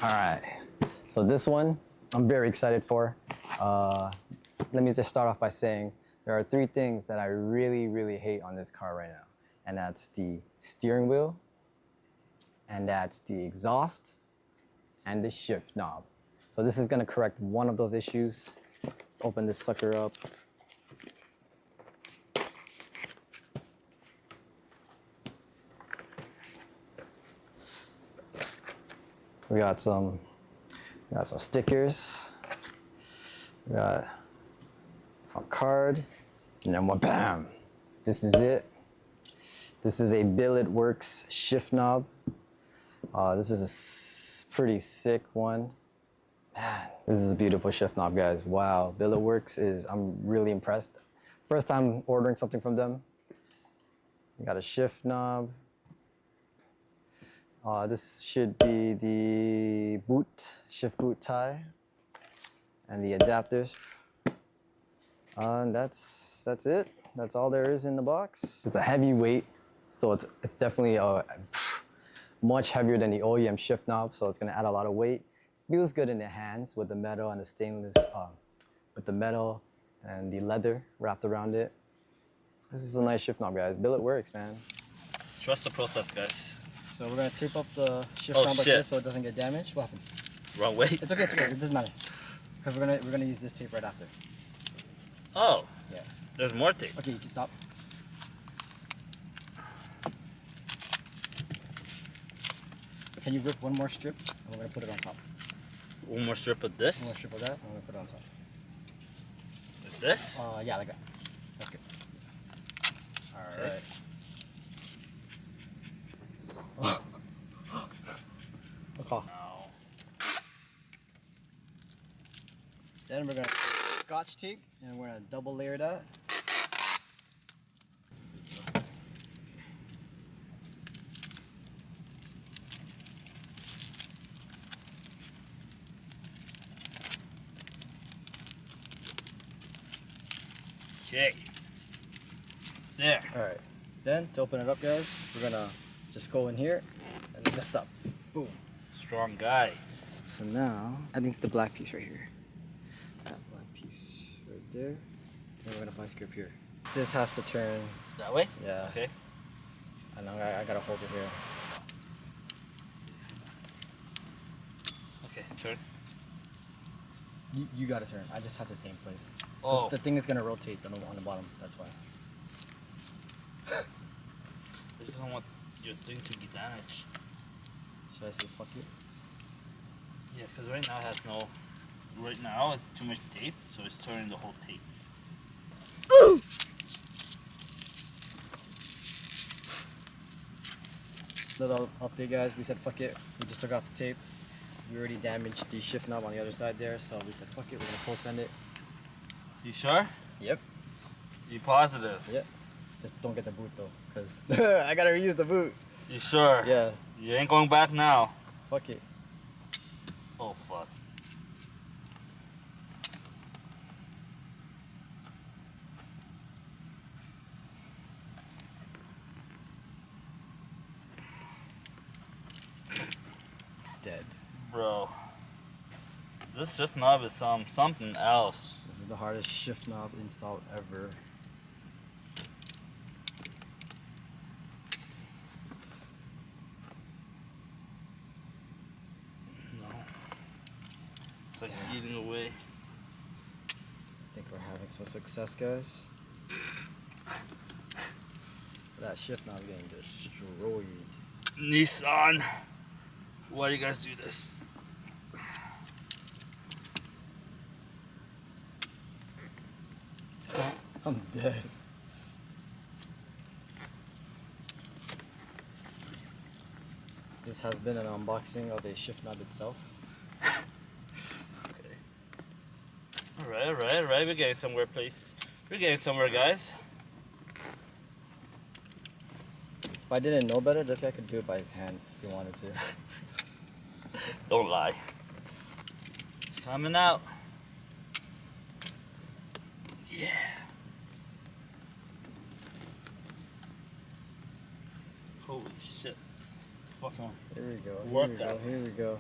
All right, so this one I'm very excited for. Let me just start off by saying there are 3 things that I really hate on this car right now. And that's the steering wheel, and that's the exhaust, and the shift knob. So this is gonna correct one of those issues. Let's open this sucker up. We got some stickers. We got a card, and then bam! This is it. This is a Billet Works shift knob. This is a pretty sick one. Man, this is a beautiful shift knob, guys. Wow, Billet Works I'm really impressed. First time ordering something from them. You got a shift knob. This should be the shift boot tie, and the adapters. And that's it. That's all there is in the box. It's a heavy weight, so it's definitely much heavier than the OEM shift knob, so it's gonna add a lot of weight. It feels good in the hands with the metal and the stainless, with the metal and the leather wrapped around it. This is a nice shift knob, guys. Billet Works, man. Trust the process, guys. So we're gonna tape up the shift knob like this so it doesn't get damaged. What happened? Wrong way. It's okay. It doesn't matter. Because we're gonna use this tape right after. Oh. Yeah. There's more tape. Okay, you can stop. Can you rip one more strip? And we're gonna put it on top. One more strip of this? One more strip of that, and we're gonna put it on top. Like this? Yeah, like that. That's good. Alright. Okay. No. Then we're gonna Scotch tape, and we're gonna double layer that. Okay. There. Alright. Then, to open it up, guys, we're gonna just go in here and lift up. Boom. Strong guy. So now, I think it's the black piece right here. That black piece right there. And we're gonna vice grip here. This has to turn. That way? Yeah. Okay. I know, I gotta hold it here. Okay, turn. You gotta turn. I just have to stay in place. Oh. The thing is gonna rotate on the bottom, that's why. I just don't want your thing to be damaged. Should I say fuck you? Yeah, because right now it has no... Right now it's too much tape, so it's turning the whole tape. Little update, guys. We said fuck it. We just took out the tape. We already damaged the shift knob on the other side there, so we said fuck it. We're gonna full send it. You sure? Yep. You positive? Yep. Just don't get the boot though, cause I gotta reuse the boot. You sure? Yeah. You ain't going back now. Fuck it. Oh, fuck. Dead. Bro. This shift knob is something else. This is the hardest shift knob install ever. No. It's like eating away. I think we're having some success, guys. That shift knob getting destroyed. Nissan. Why do you guys do this? I'm dead. This has been an unboxing of a shift knob itself. Okay. Alright. We're getting somewhere, please. We're getting somewhere, guys. If I didn't know better, this guy could do it by his hand if he wanted to. Don't lie. It's coming out. Yeah. Holy shit. Fucking Here we go. Here Work we that. go. Here we go.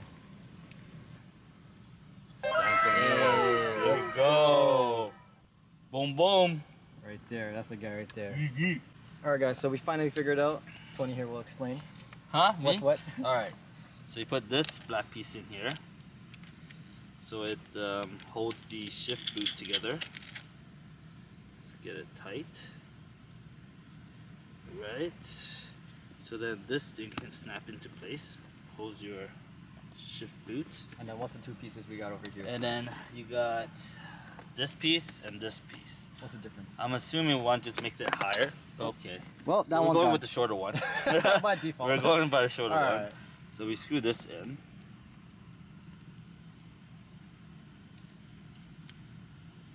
Hey, let's go. Boom, boom. Right there. That's the guy right there. All right, guys. So we finally figured out. Tony here will explain. Huh? What's Me? what? Alright. So you put this black piece in here. So it holds the shift boot together. Let's get it tight. Right. So then this thing can snap into place. Holds your shift boot. And then what's the two pieces we got over here? And then you got this piece and this piece. What's the difference? I'm assuming one just makes it higher. Okay. Well, that So we're one's going gone. with the shorter one. By default. We're going by the shorter All one. right. So we screw this in.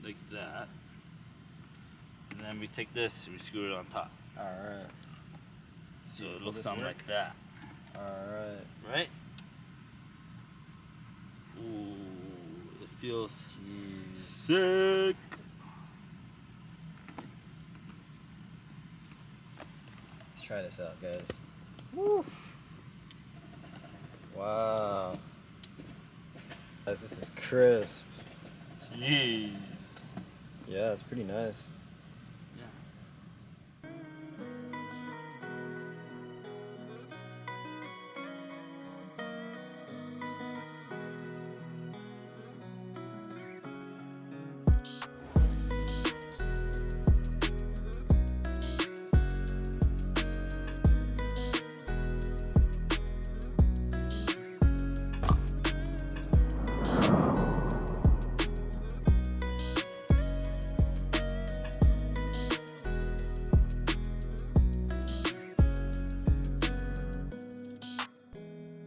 Like that. And then we take this and we screw it on top. All right. So Will it looks this something work? like that. All right. Right? Ooh, it feels Jeez. sick. Let's try this out, guys. Woo. Wow. Guys, this is crisp. Jeez. Yeah, it's pretty nice.